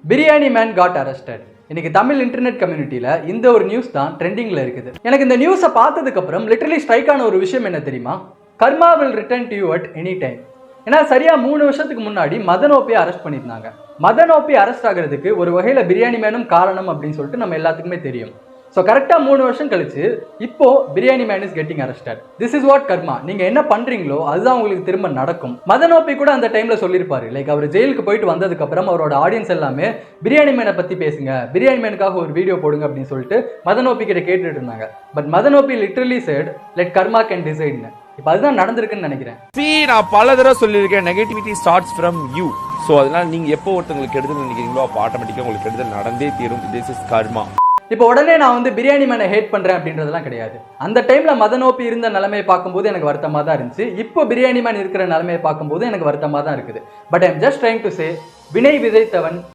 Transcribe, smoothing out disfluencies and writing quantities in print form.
Biryani man God arrested. இன்னைக்கு Tamil internet கம்யூனிட்டியில இந்த ஒரு நியூஸ் தான் ட்ரெண்டிங்ல இருக்குது. எனக்கு இந்த நியூஸை பார்த்ததுக்கு அப்புறம் லிட்டரலி ஸ்ட்ரைக் ஆன ஒரு விஷயம் என்ன தெரியுமா? கர்மா will return to you at any time. ஏன்னா சரியா 3 வருஷத்துக்கு முன்னாடி மதன் ஓபியை அரெஸ்ட் பண்ணியிருந்தாங்க. மதன் ஓபி அரெஸ்ட் ஆகிறதுக்கு ஒரு வகையில பிரியாணி மேனும் காரணம் அப்படின்னு சொல்லிட்டு நம்ம எல்லாத்துக்குமே தெரியும். ஸோ கரெக்டாக 3 வருஷம் கழிச்சு இப்போ biryani man is getting arrested. This is what karma. நீங்க என்ன பண்றீங்களோ அதுதான் உங்களுக்கு திரும்ப நடக்கும். மதன் ஓபி கூட அந்த டைம்ல சொல்லியிருப்பாரு, லைக் அவர் ஜெயிலுக்கு போயிட்டு வந்ததுக்கு அப்புறம் அவரோட ஆடியன்ஸ் எல்லாமே பிரியாணி மேனை பத்தி பேசுங்க, பிரியாணி மேனுக்காக ஒரு வீடியோ போடுங்க அப்படின்னு சொல்லிட்டு மதன் ஓபி கிட்ட கேட்டுட்டு இருந்தாங்க. But Madhan OP literally said let karma கேன் டிசைட். இப்போ அதுதான் நடந்திருக்குன்னு நினைக்கிறேன். நான் பல தடவை சொல்லியிருக்கேன், negativity starts from you. So அதனால நீங்க எப்போ ஒருத்தங்களுக்கு கெடுதல் நினைக்கிறீங்களோ அப்போ ஆட்டோமேட்டிக்காக உங்களுக்கு கெடுதல் நடந்தே தீரும். திஸ் இஸ் கர்மா. இப்போ உடனே நான் வந்து பிரியாணி மேனை ஹேட் பண்றேன் அப்படின்றதெல்லாம் கிடையாது. அந்த டைம்ல மதன் ஓபி இருந்த நிலைமையை பார்க்கும்போது எனக்கு வருத்தமாக தான் இருந்துச்சு. இப்போ பிரியாணி மேன் இருக்கிற நிலைமையை பார்க்கும்போது எனக்கு வருத்தமாக தான் இருக்குது. But I am just trying to say, வினை விதைத்தவன்